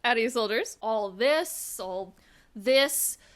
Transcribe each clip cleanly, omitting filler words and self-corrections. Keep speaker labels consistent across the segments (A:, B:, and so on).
A: Howdy, soldiers. All this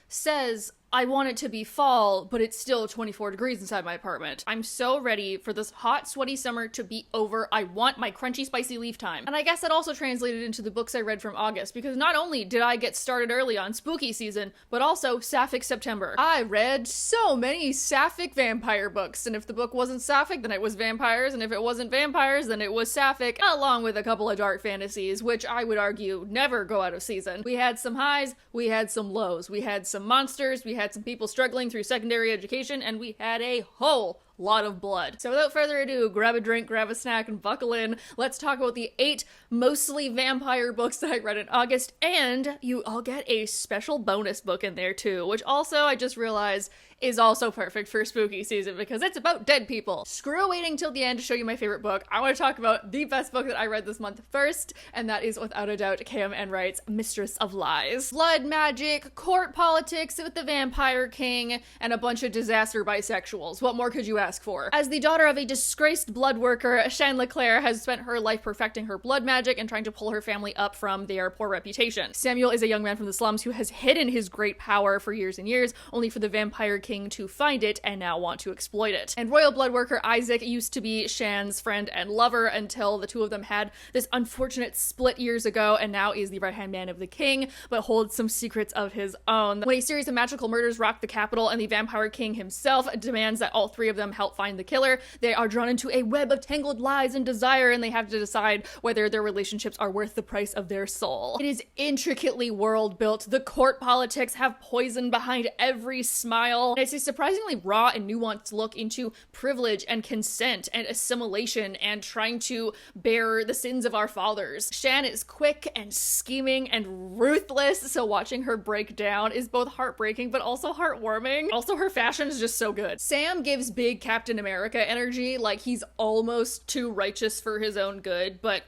A: says I want it to be fall, but it's still 24 degrees inside my apartment. I'm so ready for this hot, sweaty summer to be over. I want my crunchy, spicy leaf time. And I guess that also translated into the books I read from August, because not only did I get started early on spooky season, but also sapphic September. I read so many sapphic vampire books, and if the book wasn't sapphic, then it was vampires, and if it wasn't vampires, then it was sapphic, along with a couple of dark fantasies, which I would argue never go out of season. We had some highs, we had some lows, we had some monsters, we had some people struggling through secondary education, and we had a whole lot of blood. So without further ado, grab a drink, grab a snack, and buckle in. Let's talk about the 8 mostly vampire books that I read in August, and you all get a special bonus book in there too, which also I just realized is also perfect for spooky season because it's about dead people. Screw waiting till the end to show you my favorite book. I want to talk about the best book that I read this month first, and that is without a doubt Cam Enright's Mistress of Lies. Blood magic, court politics with the vampire king, and a bunch of disaster bisexuals. What more could you ask for? As the daughter of a disgraced blood worker, Shan Leclerc has spent her life perfecting her blood magic and trying to pull her family up from their poor reputation. Samuel is a young man from the slums who has hidden his great power for years and years, only for the vampire king to find it and now want to exploit it. And royal blood worker Isaac used to be Shan's friend and lover until the two of them had this unfortunate split years ago, and now is the right-hand man of the king, but holds some secrets of his own. When a series of magical murders rock the capital and the vampire king himself demands that all 3 of them help find the killer, they are drawn into a web of tangled lies and desire, and they have to decide whether their relationships are worth the price of their soul. It is intricately world built. The court politics have poison behind every smile. It's a surprisingly raw and nuanced look into privilege and consent and assimilation and trying to bear the sins of our fathers. Shan is quick and scheming and ruthless, so watching her break down is both heartbreaking but also heartwarming. Also, her fashion is just so good. Sam gives big Captain America energy, like he's almost too righteous for his own good, but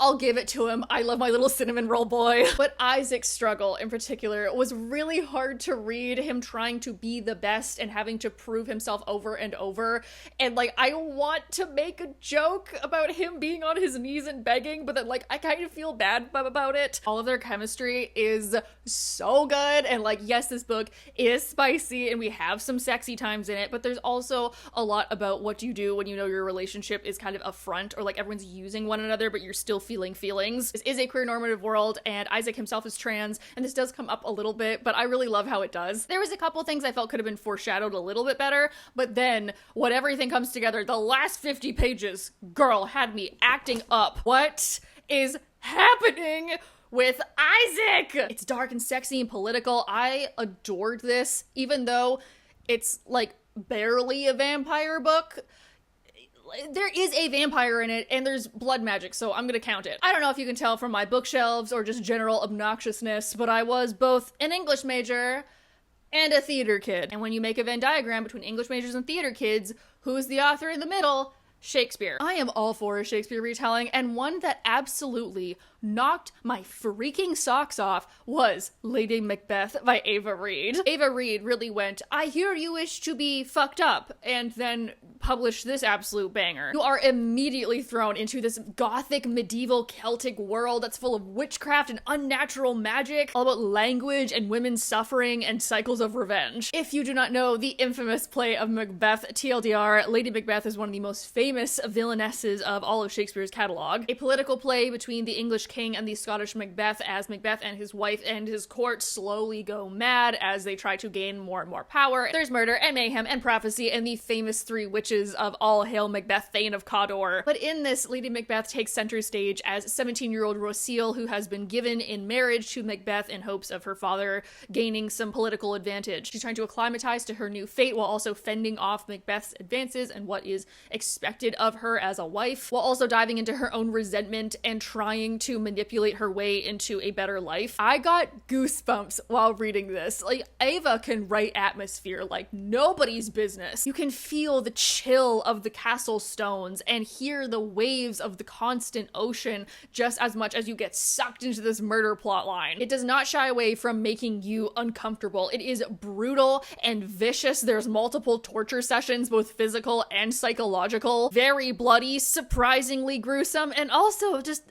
A: I'll give it to him. I love my little cinnamon roll boy. But Isaac's struggle in particular was really hard to read, him trying to be the best and having to prove himself over and over. And like, I want to make a joke about him being on his knees and begging, but then like, I kind of feel bad about it. All of their chemistry is so good. And like, yes, this book is spicy and we have some sexy times in it, but there's also a lot about what you do when you know your relationship is kind of a front, or like everyone's using one another, but you're still feeling feelings. This is a queer normative world, and Isaac himself is trans, and this does come up a little bit, but I really love how it does. There was a couple things I felt could have been foreshadowed a little bit better, but then when everything comes together, the last 50 pages, girl, had me acting up. What is happening with Isaac? It's dark and sexy and political. I adored this, even though it's like barely a vampire book. There is a vampire in it, and there's blood magic, so I'm gonna count it. I don't know if you can tell from my bookshelves or just general obnoxiousness, but I was both an English major and a theater kid. And when you make a Venn diagram between English majors and theater kids, who's the author in the middle? Shakespeare. I am all for a Shakespeare retelling, and one that absolutely knocked my freaking socks off was Lady Macbeth by Ava Reid. Ava Reid really went, I hear you wish to be fucked up, and then published this absolute banger. You are immediately thrown into this gothic, medieval, Celtic world that's full of witchcraft and unnatural magic, all about language and women's suffering and cycles of revenge. If you do not know the infamous play of Macbeth, TLDR, Lady Macbeth is one of the most famous villainesses of all of Shakespeare's catalog. A political play between the English king and the Scottish Macbeth, as Macbeth and his wife and his court slowly go mad as they try to gain more and more power. There's murder and mayhem and prophecy and the famous 3 witches of All Hail Macbeth, Thane of Cawdor. But in this, Lady Macbeth takes center stage as 17-year-old Rosil, who has been given in marriage to Macbeth in hopes of her father gaining some political advantage. She's trying to acclimatize to her new fate while also fending off Macbeth's advances and what is expected of her as a wife, while also diving into her own resentment and trying to manipulate her way into a better life. I got goosebumps while reading this. Like, Ava can write atmosphere like nobody's business. You can feel the chill of the castle stones and hear the waves of the constant ocean just as much as you get sucked into this murder plot line. It does not shy away from making you uncomfortable. It is brutal and vicious. There's multiple torture sessions, both physical and psychological. Very bloody, surprisingly gruesome, and also just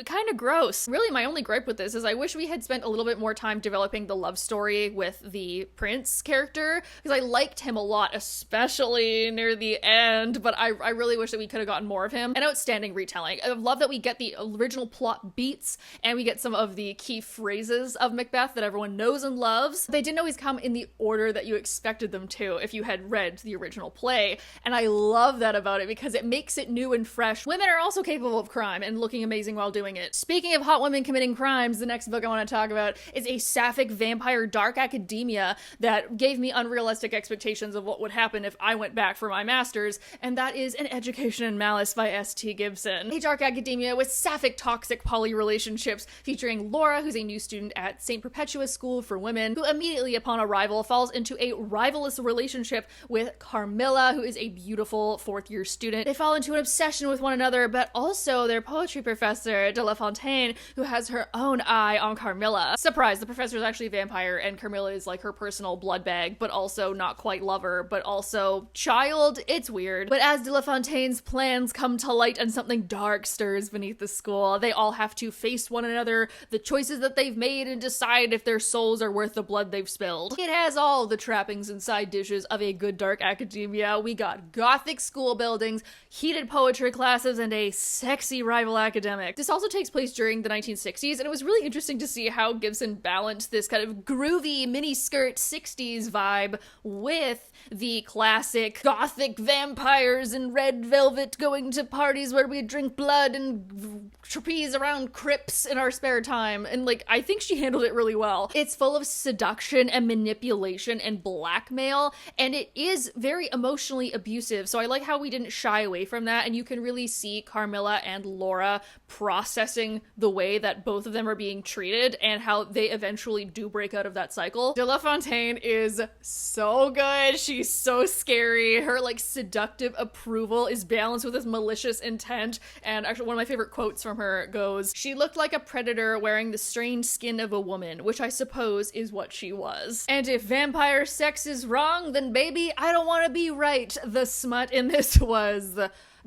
A: kind of gross. Really, my only gripe with this is I wish we had spent a little bit more time developing the love story with the prince character, because I liked him a lot, especially near the end, but I really wish that we could have gotten more of him. An outstanding retelling. I love that we get the original plot beats, and we get some of the key phrases of Macbeth that everyone knows and loves. They didn't always come in the order that you expected them to if you had read the original play, and I love that about it because it makes it new and fresh. Women are also capable of crime and looking amazing while doing it. Speaking of hot women committing crimes, the next book I want to talk about is a sapphic vampire dark academia that gave me unrealistic expectations of what would happen if I went back for my master's, and that is An Education in Malice by S.T. Gibson. A dark academia with sapphic toxic poly relationships featuring Laura, who's a new student at St. Perpetua School for Women, who immediately upon arrival falls into a rivalrous relationship with Carmilla, who is a beautiful fourth-year student. They fall into an obsession with one another, but also their poetry professor, de La Fontaine, who has her own eye on Carmilla. Surprise, the professor is actually a vampire, and Carmilla is like her personal blood bag, but also not quite lover, but also child. It's weird. But as de La Fontaine's plans come to light and something dark stirs beneath the school, they all have to face one another, the choices that they've made, and decide if their souls are worth the blood they've spilled. It has all the trappings and side dishes of a good dark academia. We got gothic school buildings, heated poetry classes, and a sexy rival academic. This also takes place during the 1960s, and it was really interesting to see how Gibson balanced this kind of groovy miniskirt 60s vibe with the classic gothic vampires in red velvet going to parties where we drink blood and trapeze around crypts in our spare time. And like, I think she handled it really well. It's full of seduction and manipulation and blackmail, and it is very emotionally abusive. So I like how we didn't shy away from that, and you can really see Carmilla and Laura processing the way that both of them are being treated and how they eventually do break out of that cycle. De La Fontaine is so good. She's so scary. Her like seductive approval is balanced with this malicious intent. And actually one of my favorite quotes from her goes, "She looked like a predator wearing the strange skin of a woman," which I suppose is what she was. And if vampire sex is wrong, then baby, I don't want to be right. The smut in this was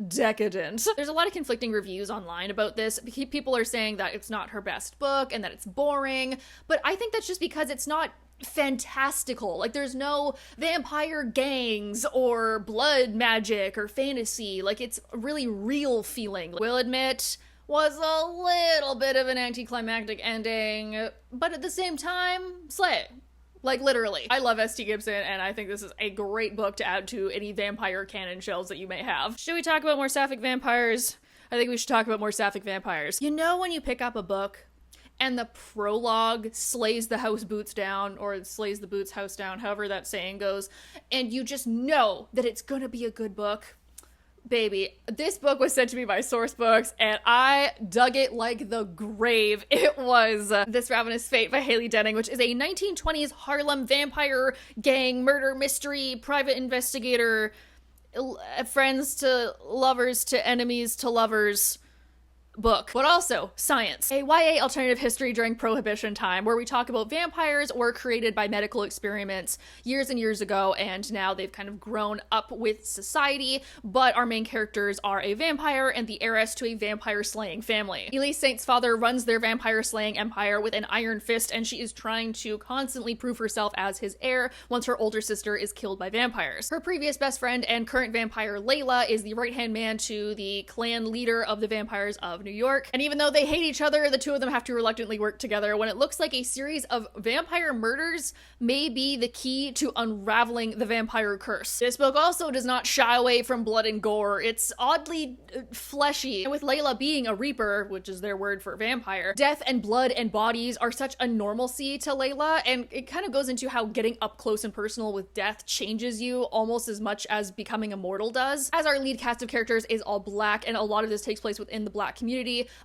A: decadent. There's a lot of conflicting reviews online about this. People are saying that it's not her best book and that it's boring, but I think that's just because it's not fantastical. Like, there's no vampire gangs or blood magic or fantasy. Like, it's a really real feeling. Will admit was a little bit of an anticlimactic ending, but at the same time, slay. Like, literally. I love S.T. Gibson, and I think this is a great book to add to any vampire canon shelves that you may have. Should we talk about more sapphic vampires? I think we should talk about more sapphic vampires. You know when you pick up a book and the prologue slays the house boots down, or slays the boots house down, however that saying goes, and you just know that it's gonna be a good book? Baby, this book was sent to me by Source Books, and I dug it like the grave. It was This Ravenous Fate by Haley Denning, which is a 1920s Harlem vampire gang murder mystery, private investigator, friends to lovers to enemies to lovers book, but also science. A YA alternative history during Prohibition time, where we talk about vampires were created by medical experiments years and years ago, and now they've kind of grown up with society, but our main characters are a vampire and the heiress to a vampire slaying family. Elise Saint's father runs their vampire slaying empire with an iron fist, and she is trying to constantly prove herself as his heir once her older sister is killed by vampires. Her previous best friend and current vampire Layla is the right-hand man to the clan leader of the vampires of New York, and even though they hate each other, the two of them have to reluctantly work together when it looks like a series of vampire murders may be the key to unraveling the vampire curse. This book also does not shy away from blood and gore. It's oddly fleshy, and with Layla being a reaper, which is their word for vampire, death and blood and bodies are such a normalcy to Layla, and it kind of goes into how getting up close and personal with death changes you almost as much as becoming immortal does. As our lead cast of characters is all black, and a lot of this takes place within the black community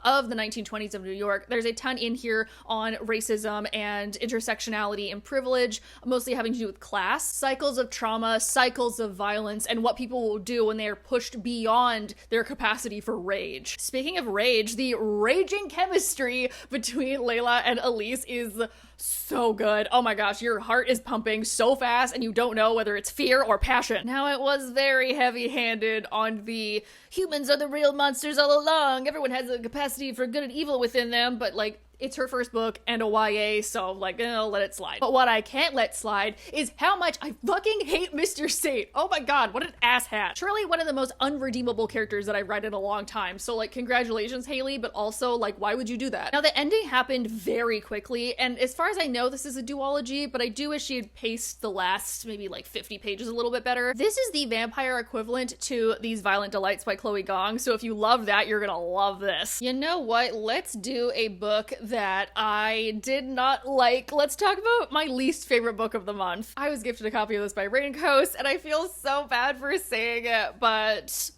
A: of the 1920s of New York. There's a ton in here on racism and intersectionality and privilege, mostly having to do with class, cycles of trauma, cycles of violence, and what people will do when they are pushed beyond their capacity for rage. Speaking of rage, the raging chemistry between Layla and Elise is so good. Oh my gosh, your heart is pumping so fast and you don't know whether it's fear or passion. Now, it was very heavy-handed on the humans are the real monsters all along, everyone has has a capacity for good and evil within them, but like, it's her first book and a YA, so like, I'll let it slide. But what I can't let slide is how much I fucking hate Mr. Saint. Oh my god, what an asshat. Surely one of the most unredeemable characters that I've read in a long time. So like, congratulations, Haley, but also like, why would you do that? Now the ending happened very quickly, and as far as I know, this is a duology, but I do wish she had paced the last maybe like 50 pages a little bit better. This is the vampire equivalent to These Violent Delights by Chloe Gong, so if you love that, you're gonna love this. You know what? Let's do a book that I did not like. Let's talk about my least favorite book of the month. I was gifted a copy of this by Raincoast, and I feel so bad for saying it, but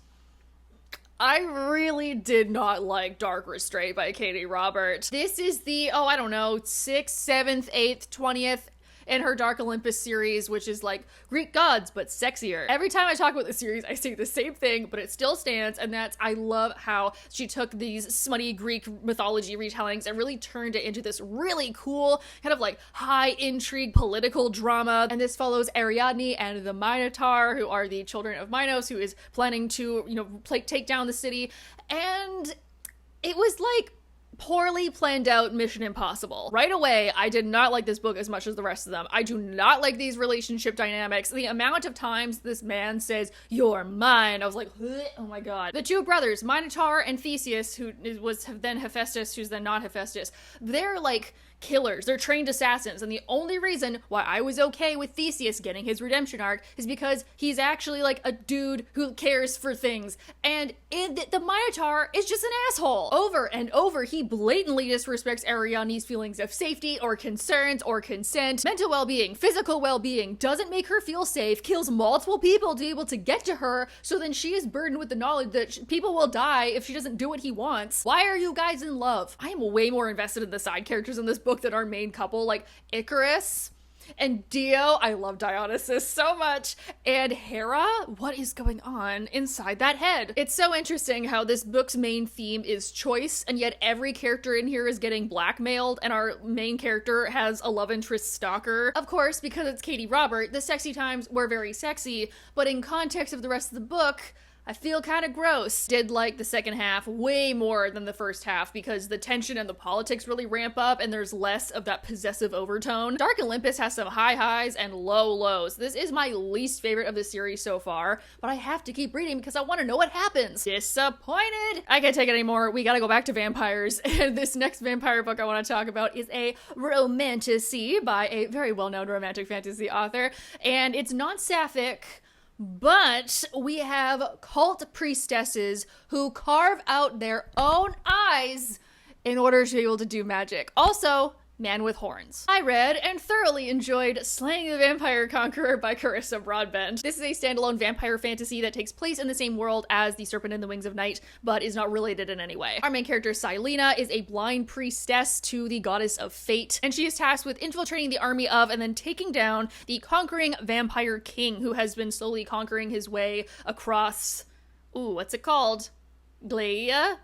A: I really did not like Dark Restraint by Katie Robert. This is the, I don't know, 6th, 7th, 8th, 20th in her Dark Olympus series, which is like Greek gods, but sexier. Every time I talk about the series, I say the same thing, but it still stands, and that's, I love how she took these smutty Greek mythology retellings and really turned it into this really cool, kind of like high intrigue political drama. And this follows Ariadne and the Minotaur, who are the children of Minos, who is planning to, take down the city. And it was like poorly planned out Mission Impossible. Right away, I did not like this book as much as the rest of them. I do not like these relationship dynamics. The amount of times this man says, "You're mine," I was like, oh my god. The two brothers, Minotaur and Theseus, who was then Hephaestus, who's then not Hephaestus, they're like killers. They're trained assassins, and the only reason why I was okay with Theseus getting his redemption arc is because he's actually like a dude who cares for things, and the Minotaur is just an asshole. Over and over, he blatantly disrespects Ariadne's feelings of safety or concerns or consent, mental well-being, physical well-being, doesn't make her feel safe, kills multiple people to be able to get to her, so then she is burdened with the knowledge that people will die if she doesn't do what he wants. Why are you guys in love? I am way more invested in the side characters in this book than our main couple, like Icarus and Dio. I love Dionysus so much. And Hera? What is going on inside that head? It's so interesting how this book's main theme is choice, and yet every character in here is getting blackmailed, and our main character has a love interest stalker. Of course, because it's Katie Robert, the sexy times were very sexy, but in context of the rest of the book, I feel kind of gross. Did like the second half way more than the first half because the tension and the politics really ramp up and there's less of that possessive overtone. Dark Olympus has some high highs and low lows. This is my least favorite of the series so far, but I have to keep reading because I want to know what happens. Disappointed. I can't take it anymore. We gotta go back to vampires. And this next vampire book I want to talk about is a romantasy by a very well-known romantic fantasy author, and it's not sapphic, but we have cult priestesses who carve out their own eyes in order to be able to do magic. Also, man with horns. I read and thoroughly enjoyed Slaying the Vampire Conqueror by Carissa Broadbent. This is a standalone vampire fantasy that takes place in the same world as The Serpent and the Wings of Night, but is not related in any way. Our main character, Silena, is a blind priestess to the goddess of fate, and she is tasked with infiltrating the army of and then taking down the conquering vampire king, who has been slowly conquering his way across, what's it called? Glea?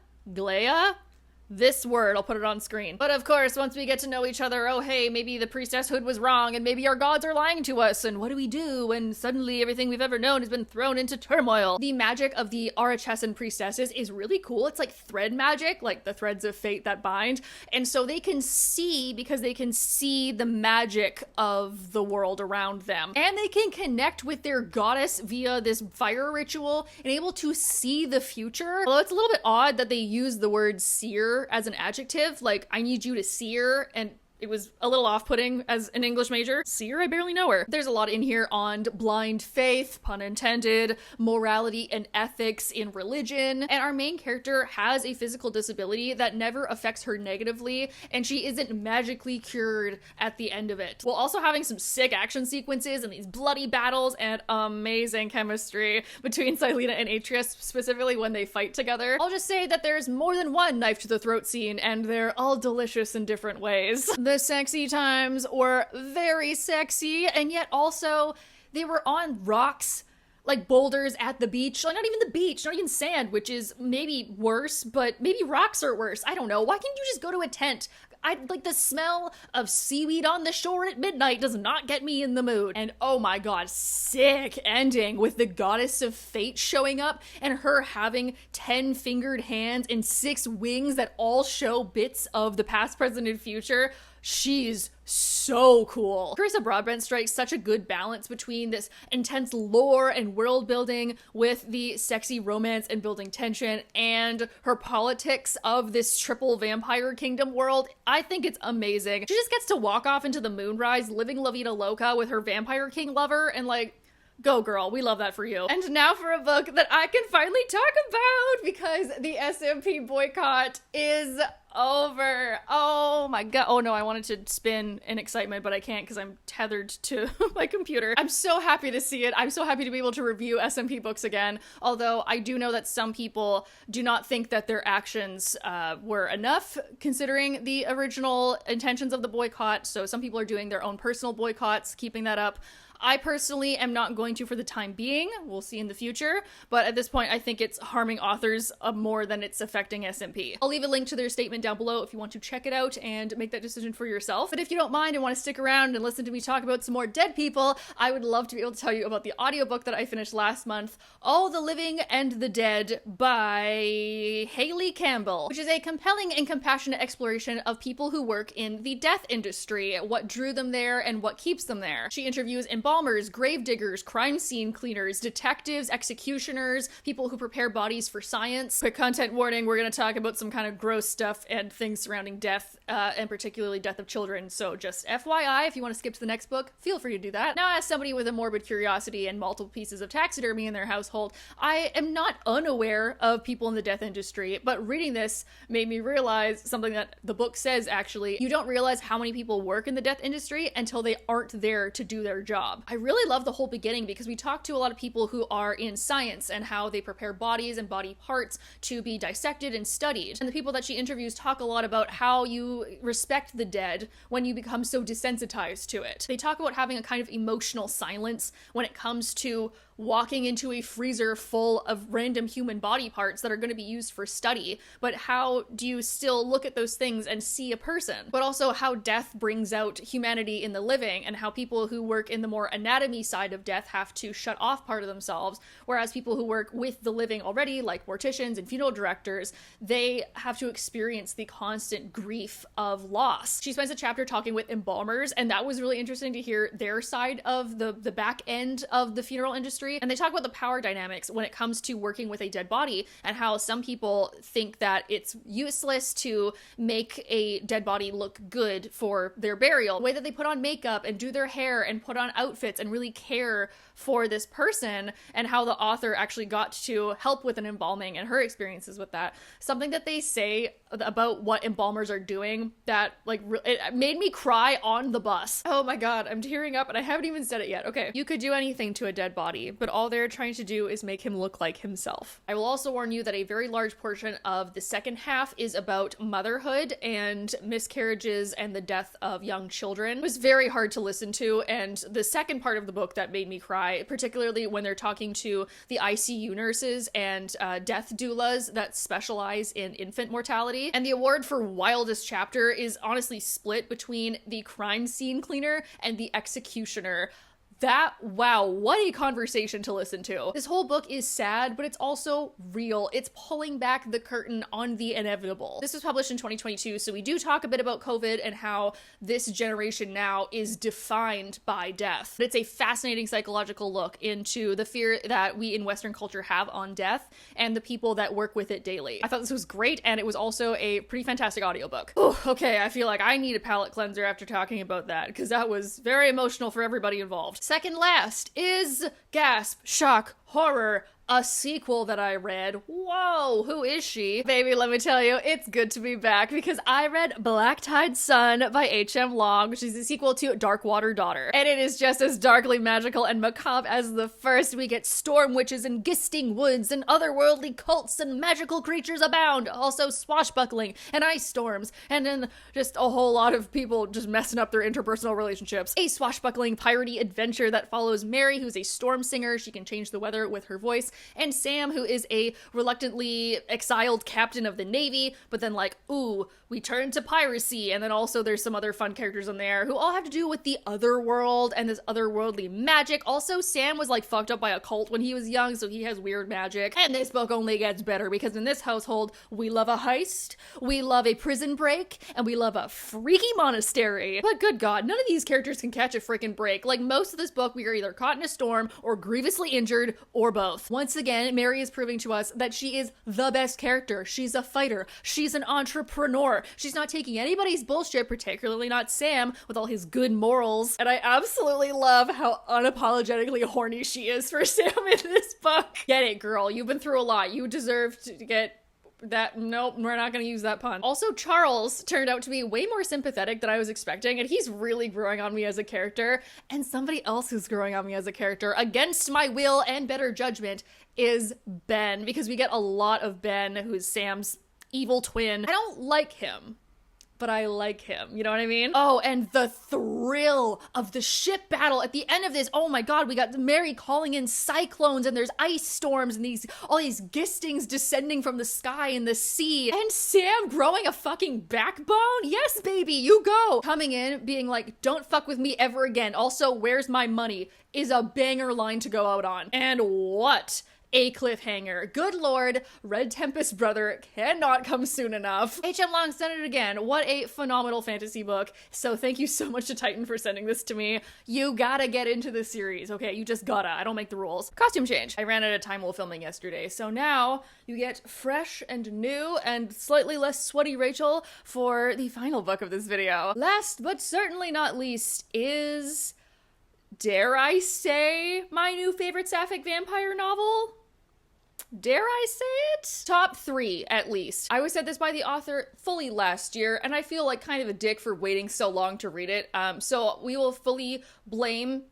A: This word, I'll put it on screen. But of course, once we get to know each other, oh hey, maybe the priestesshood was wrong, and maybe our gods are lying to us, and what do we do when suddenly everything we've ever known has been thrown into turmoil? The magic of the Arachesan priestesses is really cool. It's like thread magic, like the threads of fate that bind, and so they can see, because they can see the magic of the world around them, and they can connect with their goddess via this fire ritual and able to see the future. Although it's a little bit odd that they use the word seer as an adjective, like I need you to see her, and it was a little off-putting as an English major. See her? I barely know her. There's a lot in here on blind faith, pun intended, morality and ethics in religion, and our main character has a physical disability that never affects her negatively, and she isn't magically cured at the end of it. While also having some sick action sequences and these bloody battles and amazing chemistry between Silena and Atreus, specifically when they fight together. I'll just say that there's more than one knife to the throat scene, and they're all delicious in different ways. The sexy times were very sexy, and yet also they were on rocks, like boulders at the beach. Like not even the beach, not even sand, which is maybe worse, but maybe rocks are worse. I don't know. Why can't you just go to a tent? I like the smell of seaweed on the shore at midnight does not get me in the mood. And oh my god, sick ending with the goddess of fate showing up and her having 10 fingered hands and 6 wings that all show bits of the past, present, and future. She's so cool. Carissa Broadbent strikes such a good balance between this intense lore and world building with the sexy romance and building tension and her politics of this triple vampire kingdom world. I think it's amazing. She just gets to walk off into the moonrise living La Vida Loca with her vampire king lover and like, go girl, we love that for you. And now for a book that I can finally talk about because the SMP boycott is over. Oh my god. Oh no, I wanted to spin in excitement, but I can't because I'm tethered to my computer. I'm so happy to see it. I'm so happy to be able to review SMP books again, although I do know that some people do not think that their actions were enough considering the original intentions of the boycott, so some people are doing their own personal boycotts, keeping that up. I personally am not going to for the time being. We'll see in the future. But at this point, I think it's harming authors more than it's affecting SMP. I'll leave a link to their statement down below if you want to check it out and make that decision for yourself. But if you don't mind and want to stick around and listen to me talk about some more dead people, I would love to be able to tell you about the audiobook that I finished last month, All the Living and the Dead by Haley Campbell, which is a compelling and compassionate exploration of people who work in the death industry, what drew them there and what keeps them there. She interviews embalmers, gravediggers, crime scene cleaners, detectives, executioners, people who prepare bodies for science. Quick content warning, we're going to talk about some kind of gross stuff and things surrounding death, and particularly death of children. So just FYI, if you want to skip to the next book, feel free to do that. Now, as somebody with a morbid curiosity and multiple pieces of taxidermy in their household, I am not unaware of people in the death industry, but reading this made me realize something that the book says actually. You don't realize how many people work in the death industry until they aren't there to do their job. I really love the whole beginning because we talk to a lot of people who are in science and how they prepare bodies and body parts to be dissected and studied. And the people that she interviews talk a lot about how you respect the dead when you become so desensitized to it. They talk about having a kind of emotional silence when it comes to walking into a freezer full of random human body parts that are going to be used for study, but how do you still look at those things and see a person? But also how death brings out humanity in the living and how people who work in the more anatomy side of death have to shut off part of themselves, whereas people who work with the living already, like morticians and funeral directors, they have to experience the constant grief of loss. She spends a chapter talking with embalmers, and that was really interesting to hear their side of the back end of the funeral industry. And they talk about the power dynamics when it comes to working with a dead body and how some people think that it's useless to make a dead body look good for their burial. The way that they put on makeup and do their hair and put on outfits and really care for this person, and how the author actually got to help with an embalming and her experiences with that. Something that they say about what embalmers are doing that like it made me cry on the bus. Oh my god, I'm tearing up and I haven't even said it yet. Okay, you could do anything to a dead body, but all they're trying to do is make him look like himself. I will also warn you that a very large portion of the second half is about motherhood and miscarriages and the death of young children. It was very hard to listen to, and the second part of the book that made me cry, particularly when they're talking to the ICU nurses and death doulas that specialize in infant mortality. And the award for wildest chapter is honestly split between the crime scene cleaner and the executioner. That, wow, what a conversation to listen to. This whole book is sad, but it's also real. It's pulling back the curtain on the inevitable. This was published in 2022, so we do talk a bit about COVID and how this generation now is defined by death. But it's a fascinating psychological look into the fear that we in Western culture have on death and the people that work with it daily. I thought this was great, and it was also a pretty fantastic audiobook. Oh, okay, I feel like I need a palate cleanser after talking about that, because that was very emotional for everybody involved. Second last is, gasp, shock, horror, a sequel that I read. Whoa, who is she? Baby, let me tell you, it's good to be back because I read Black Tide Sun by H.M. Long, which is a sequel to Darkwater Daughter. And it is just as darkly magical and macabre as the first. We get storm witches and gisting woods and otherworldly cults and magical creatures abound. Also swashbuckling and ice storms. And then just a whole lot of people just messing up their interpersonal relationships. A swashbuckling piratey adventure that follows Mary, who's a storm singer. She can change the weather with her voice. and Sam, who is a reluctantly exiled captain of the Navy, but then like, ooh, we turn to piracy, and then also there's some other fun characters in there who all have to do with the other world and this otherworldly magic. Also, Sam was like fucked up by a cult when he was young, so he has weird magic. And this book only gets better because in this household, we love a heist, we love a prison break, and we love a freaky monastery. But good God, none of these characters can catch a freaking break. Like most of this book, we are either caught in a storm or grievously injured or both. Once again, Mary is proving to us that she is the best character. She's a fighter. She's an entrepreneur. She's not taking anybody's bullshit, particularly not Sam, with all his good morals. And I absolutely love how unapologetically horny she is for Sam in this book. Get it, girl. You've been through a lot. You deserve to get that. Nope, we're not gonna use that pun. Also, Charles turned out to be way more sympathetic than I was expecting, and he's really growing on me as a character. And somebody else who's growing on me as a character, against my will and better judgment, is Ben, because we get a lot of Ben, who's Sam's evil twin. I don't like him, but I like him. You know what I mean? Oh, and the thrill of the ship battle at the end of this. Oh my God, we got Mary calling in cyclones, and there's ice storms, and all these gistings descending from the sky and the sea, and Sam growing a fucking backbone. Yes, baby, you go. Coming in, being like, don't fuck with me ever again. Also, where's my money? Is a banger line to go out on. And what a cliffhanger. Good Lord, Red Tempest brother cannot come soon enough. H.M. Long sent it again. What a phenomenal fantasy book. So thank you so much to Titan for sending this to me. You gotta get into this series, okay? You just gotta. I don't make the rules. Costume change. I ran out of time while filming yesterday, so now you get fresh and new and slightly less sweaty Rachel for the final book of this video. Last but certainly not least is, dare I say, my new favorite sapphic vampire novel? Dare I say it? Top 3, at least. I was said this by the author fully last year, and I feel like kind of a dick for waiting so long to read it. So we will fully blame /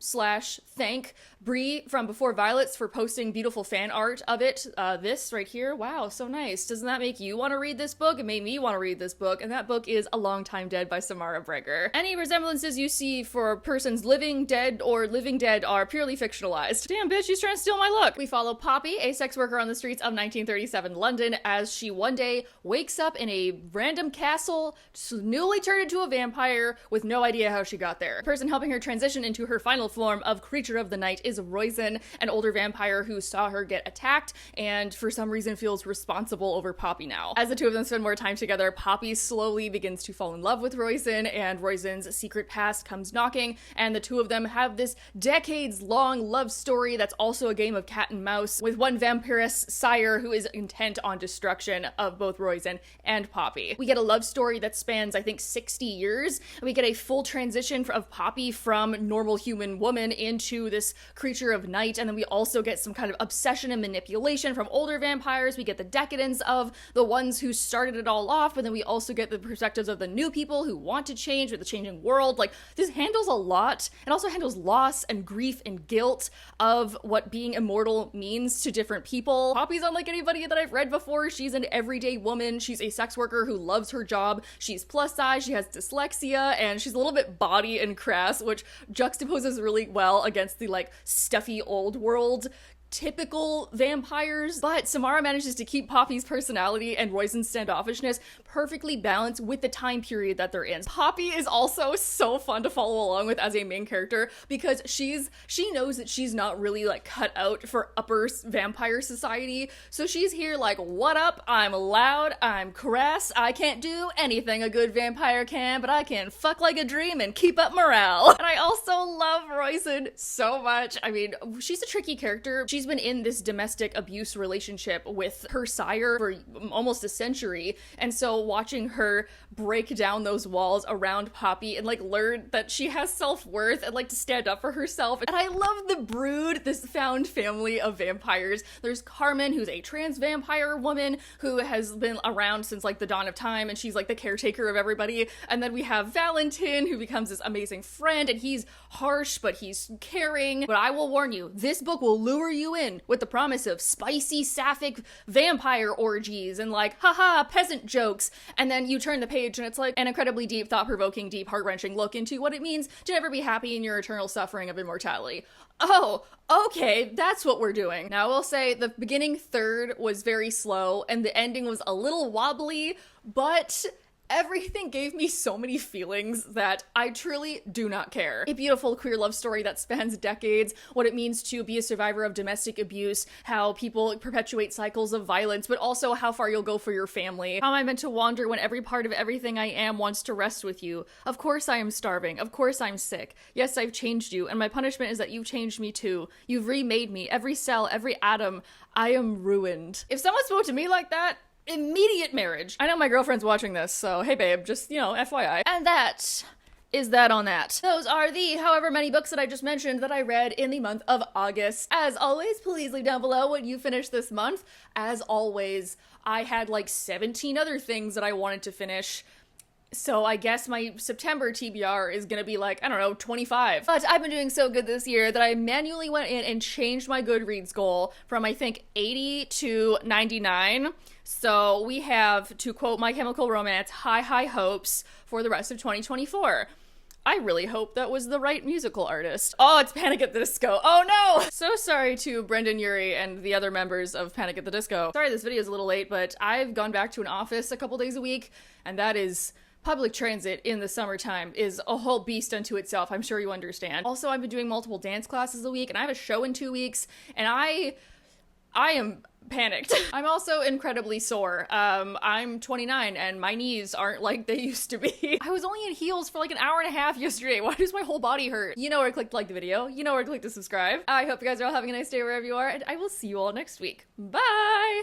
A: thank Bree from Before Violets for posting beautiful fan art of it. This right here. Wow, so nice. Doesn't that make you want to read this book? It made me want to read this book, and that book is A Long Time Dead by Samara Brecker. Any resemblances you see for persons living dead or living dead are purely fictionalized. Damn, bitch, she's trying to steal my look. We follow Poppy, a sex worker on the streets of 1937 London, as she one day wakes up in a random castle, newly turned into a vampire, with no idea how she got there. The person helping her transition into her final form of creature of the night is Roisin, an older vampire who saw her get attacked and for some reason feels responsible over Poppy now. As the two of them spend more time together, Poppy slowly begins to fall in love with Roisin, and Roisin's secret past comes knocking, and the two of them have this decades-long love story that's also a game of cat and mouse, with one vampiress sire who is intent on destruction of both Roisin and Poppy. We get a love story that spans, I think, 60 years. We get a full transition of Poppy from normal human woman into this creature of night, and then we also get some kind of obsession and manipulation from older vampires. We get the decadence of the ones who started it all off, but then we also get the perspectives of the new people who want to change with the changing world. Like, this handles a lot, and also handles loss and grief and guilt of what being immortal means to different people. Poppy's unlike anybody that I've read before. She's an everyday woman. She's a sex worker who loves her job. She's plus size, she has dyslexia, and she's a little bit bawdy and crass, which juxtaposes really well against the like stuffy old world typical vampires, but Samara manages to keep Poppy's personality and Roisin's standoffishness perfectly balanced with the time period that they're in. Poppy is also so fun to follow along with as a main character because she knows that she's not really like cut out for upper vampire society, so she's here like, what up, I'm loud, I'm crass, I can't do anything a good vampire can, but I can fuck like a dream and keep up morale. And I also love Roisin so much. I mean, she's a tricky character. She's been in this domestic abuse relationship with her sire for almost a century, and so watching her break down those walls around Poppy and like learn that she has self-worth and like to stand up for herself. And I love the brood, this found family of vampires. There's Carmen, who's a trans vampire woman who has been around since like the dawn of time, and she's like the caretaker of everybody. And then we have Valentin, who becomes this amazing friend, and he's harsh but he's caring. But I will warn you, this book will lure you in with the promise of spicy sapphic vampire orgies and like haha peasant jokes And then you turn the page and it's like an incredibly deep, thought-provoking, deep, heart-wrenching look into what it means to never be happy in your eternal suffering of immortality. Oh, okay, that's what we're doing. Now, I will say the beginning third was very slow and the ending was a little wobbly, but everything gave me so many feelings that I truly do not care. A beautiful queer love story that spans decades, what it means to be a survivor of domestic abuse, how people perpetuate cycles of violence, but also how far you'll go for your family. How am I meant to wander when every part of everything I am wants to rest with you? Of course I am starving. Of course I'm sick. Yes, I've changed you, and my punishment is that you've changed me too. You've remade me. Every cell, every atom. I am ruined. If someone spoke to me like that, immediate marriage. I know my girlfriend's watching this, so hey babe, just, FYI. And that is that on that. Those are the however many books that I just mentioned that I read in the month of August. As always, please leave down below what you finished this month. As always, I had like 17 other things that I wanted to finish. So I guess my September TBR is gonna be like, I don't know, 25. But I've been doing so good this year that I manually went in and changed my Goodreads goal from, I think, 80 to 99. So we have, to quote My Chemical Romance, high hopes for the rest of 2024. I really hope that was the right musical artist. Oh, it's Panic at the Disco. Oh no! So sorry to Brendan Urie and the other members of Panic at the Disco. Sorry this video is a little late, but I've gone back to an office a couple days a week, and that is... Public transit in the summertime is a whole beast unto itself, I'm sure you understand. Also, I've been doing multiple dance classes a week, and I have a show in 2 weeks, and I am panicked. I'm also incredibly sore. I'm 29, and my knees aren't like they used to be. I was only in heels for like an hour and a half yesterday. Why does my whole body hurt? You know where to click to like the video. You know where to click to subscribe. I hope you guys are all having a nice day wherever you are, and I will see you all next week. Bye!